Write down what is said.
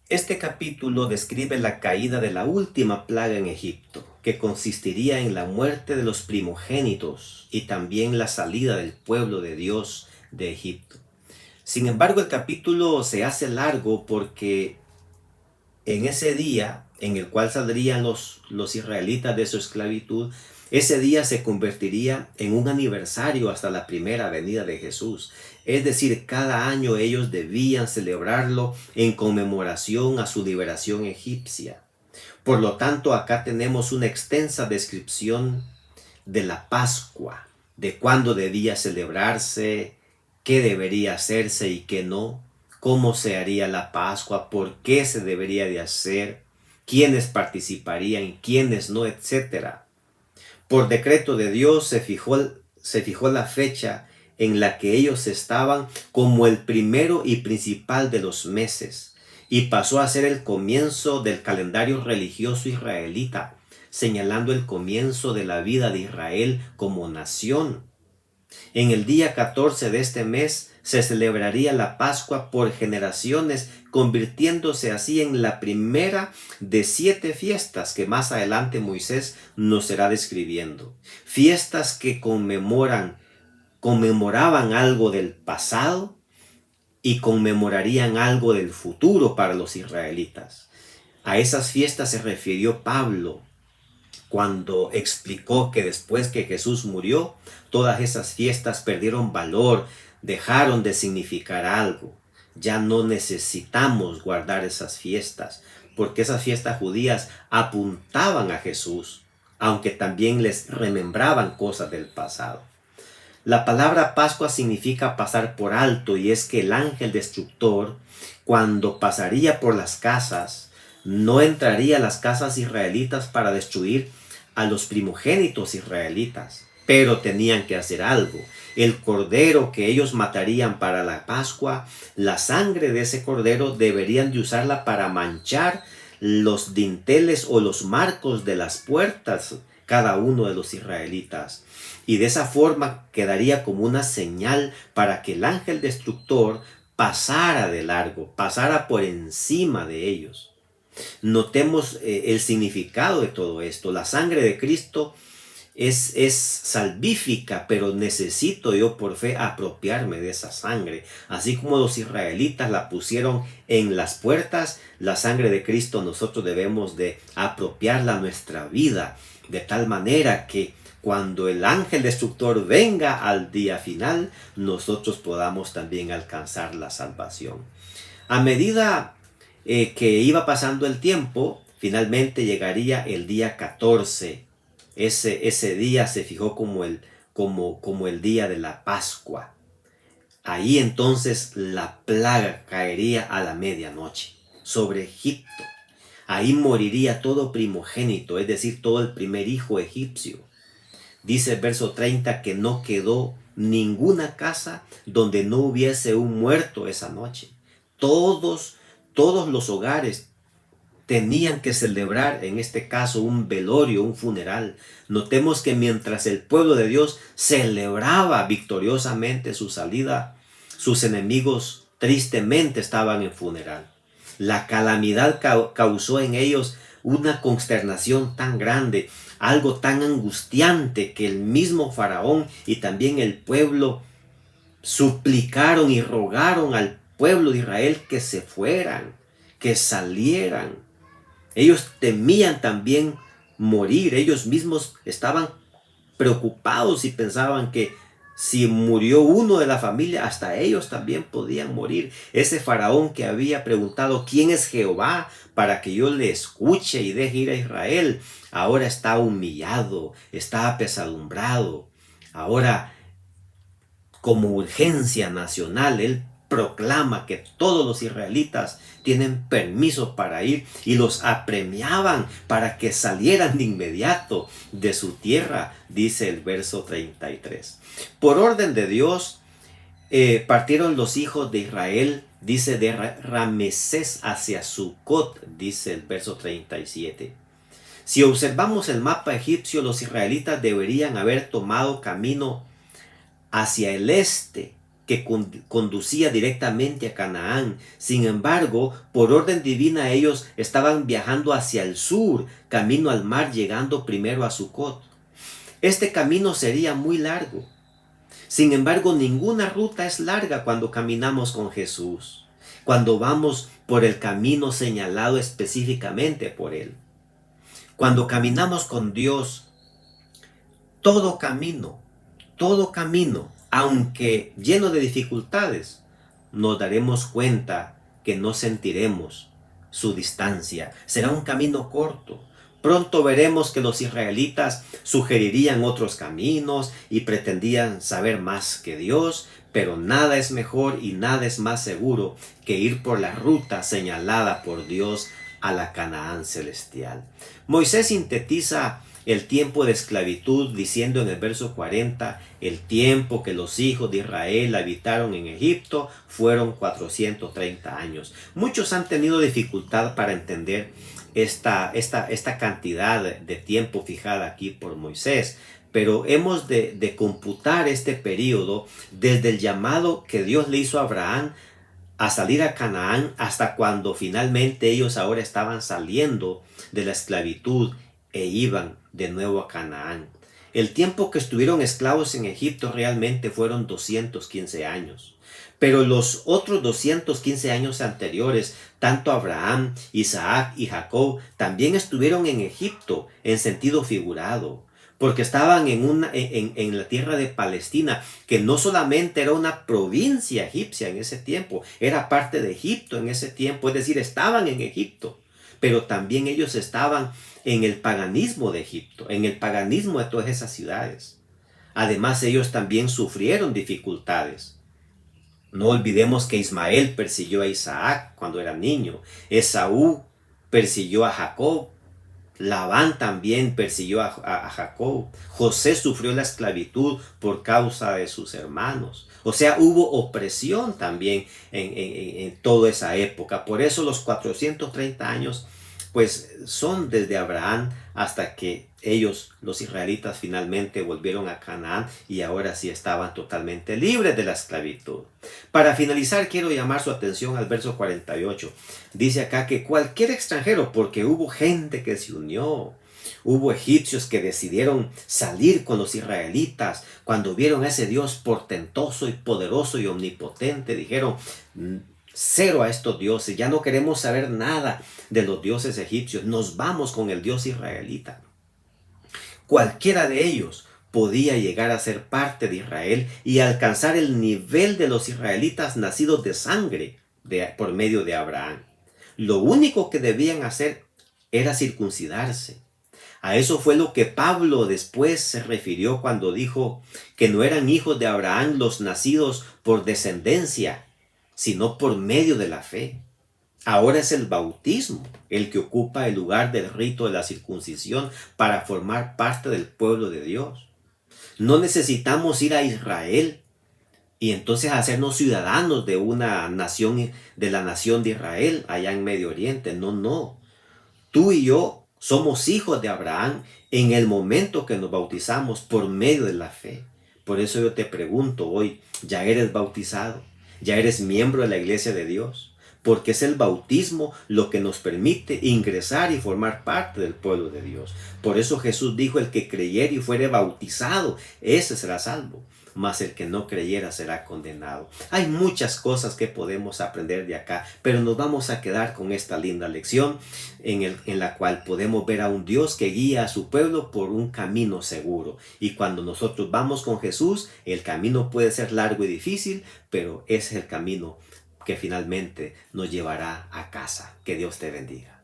Este capítulo describe la caída de la última plaga en Egipto, que consistiría en la muerte de los primogénitos y también la salida del pueblo de Dios de Egipto. Sin embargo, el capítulo se hace largo porque en ese día en el cual saldrían los israelitas de su esclavitud, ese día se convertiría en un aniversario hasta la primera venida de Jesús. Es decir, cada año ellos debían celebrarlo en conmemoración a su liberación egipcia. Por lo tanto, acá tenemos una extensa descripción de la Pascua, de cuándo debía celebrarse, qué debería hacerse y qué no, cómo se haría la Pascua, por qué se debería de hacer, quiénes participarían, quiénes no, etcétera. Por decreto de Dios se fijó la fecha en la que ellos estaban como el primero y principal de los meses, y pasó a ser el comienzo del calendario religioso israelita, señalando el comienzo de la vida de Israel como nación. En el día 14 de este mes se celebraría la Pascua por generaciones, convirtiéndose así en la primera de 7 fiestas que más adelante Moisés nos será describiendo. Fiestas que conmemoraban algo del pasado y conmemorarían algo del futuro para los israelitas. A esas fiestas se refirió Pablo cuando explicó que después que Jesús murió, todas esas fiestas perdieron valor, dejaron de significar algo. Ya no necesitamos guardar esas fiestas, porque esas fiestas judías apuntaban a Jesús, aunque también les remembraban cosas del pasado. La palabra Pascua significa pasar por alto, y es que el ángel destructor, cuando pasaría por las casas, no entraría a las casas israelitas para destruir a los primogénitos israelitas, pero tenían que hacer algo. El cordero que ellos matarían para la Pascua, la sangre de ese cordero deberían de usarla para manchar los dinteles o los marcos de las puertas, cada uno de los israelitas. Y de esa forma quedaría como una señal para que el ángel destructor pasara de largo, pasara por encima de ellos. Notemos el significado de todo esto. La sangre de Cristo es salvífica, pero necesito yo por fe apropiarme de esa sangre. Así como los israelitas la pusieron en las puertas, la sangre de Cristo nosotros debemos de apropiarla a nuestra vida, de tal manera que cuando el ángel destructor venga al día final, nosotros podamos también alcanzar la salvación. A medida que iba pasando el tiempo, finalmente llegaría el día 14. Ese día se fijó como el día de la Pascua. Ahí entonces la plaga caería a la medianoche sobre Egipto. Ahí moriría todo primogénito, es decir, todo el primer hijo egipcio. Dice el verso 30 que no quedó ninguna casa donde no hubiese un muerto esa noche. Todos los hogares tenían que celebrar, en este caso, un velorio, un funeral. Notemos que mientras el pueblo de Dios celebraba victoriosamente su salida, sus enemigos tristemente estaban en funeral. La calamidad causó en ellos una consternación tan grande, algo tan angustiante, que el mismo faraón y también el pueblo suplicaron y rogaron al pueblo de Israel que se fueran, que salieran. Ellos temían también morir, ellos mismos estaban preocupados y pensaban que si murió uno de la familia, hasta ellos también podían morir. Ese faraón que había preguntado quién es Jehová para que yo le escuche y deje ir a Israel, ahora está humillado, está apesadumbrado. Ahora, como urgencia nacional, él proclama que todos los israelitas tienen permiso para ir y los apremiaban para que salieran de inmediato de su tierra, dice el verso 33. Por orden de Dios, partieron los hijos de Israel, dice, de Ramesés hacia Sucot, dice el verso 37. Si observamos el mapa egipcio, los israelitas deberían haber tomado camino hacia el este, que conducía directamente a Canaán. Sin embargo, por orden divina ellos estaban viajando hacia el sur, camino al mar, llegando primero a Sucot. Este camino sería muy largo. Sin embargo, ninguna ruta es larga cuando caminamos con Jesús, cuando vamos por el camino señalado específicamente por Él. Cuando caminamos con Dios, todo camino, aunque lleno de dificultades, nos daremos cuenta que no sentiremos su distancia. Será un camino corto. Pronto veremos que los israelitas sugerirían otros caminos y pretendían saber más que Dios, pero nada es mejor y nada es más seguro que ir por la ruta señalada por Dios a la Canaán celestial. Moisés sintetiza el tiempo de esclavitud diciendo en el verso 40, el tiempo que los hijos de Israel habitaron en Egipto fueron 430 años. Muchos han tenido dificultad para entender esta cantidad de tiempo fijada aquí por Moisés, pero hemos de computar este periodo desde el llamado que Dios le hizo a Abraham a salir a Canaán hasta cuando finalmente ellos ahora estaban saliendo de la esclavitud e iban de nuevo a Canaán. El tiempo que estuvieron esclavos en Egipto realmente fueron 215 años. Pero los otros 215 años anteriores, tanto Abraham, Isaac y Jacob también estuvieron en Egipto en sentido figurado, porque estaban en la tierra de Palestina, que no solamente era una provincia egipcia en ese tiempo, era parte de Egipto en ese tiempo, es decir, estaban en Egipto, pero también ellos estaban en el paganismo de Egipto, en el paganismo de todas esas ciudades. Además, ellos también sufrieron dificultades. No olvidemos que Ismael persiguió a Isaac cuando era niño, Esaú persiguió a Jacob, Labán también persiguió a Jacob, José sufrió la esclavitud por causa de sus hermanos. O sea, hubo opresión también en toda esa época. Por eso los 430 años pues son desde Abraham hasta que ellos, los israelitas, finalmente volvieron a Canaán y ahora sí estaban totalmente libres de la esclavitud. Para finalizar, quiero llamar su atención al verso 48. Dice acá que cualquier extranjero, porque hubo gente que se unió, hubo egipcios que decidieron salir con los israelitas cuando vieron a ese Dios portentoso y poderoso y omnipotente, dijeron: cero a estos dioses, ya no queremos saber nada de los dioses egipcios, nos vamos con el Dios israelita. Cualquiera de ellos podía llegar a ser parte de Israel y alcanzar el nivel de los israelitas nacidos de sangre por medio de Abraham. Lo único que debían hacer era circuncidarse. A eso fue lo que Pablo después se refirió cuando dijo que no eran hijos de Abraham los nacidos por descendencia, sino por medio de la fe. Ahora es el bautismo el que ocupa el lugar del rito de la circuncisión para formar parte del pueblo de Dios. No necesitamos ir a Israel y entonces hacernos ciudadanos de una nación, de la nación de Israel allá en Medio Oriente. No. Tú y yo somos hijos de Abraham en el momento que nos bautizamos por medio de la fe. Por eso yo te pregunto hoy, ¿ya eres bautizado? ¿Ya eres miembro de la iglesia de Dios? Porque es el bautismo lo que nos permite ingresar y formar parte del pueblo de Dios. Por eso Jesús dijo: el que creyere y fuere bautizado, ese será salvo, mas el que no creyera será condenado. Hay muchas cosas que podemos aprender de acá, pero nos vamos a quedar con esta linda lección en la cual podemos ver a un Dios que guía a su pueblo por un camino seguro. Y cuando nosotros vamos con Jesús, el camino puede ser largo y difícil, pero ese es el camino que finalmente nos llevará a casa. Que Dios te bendiga.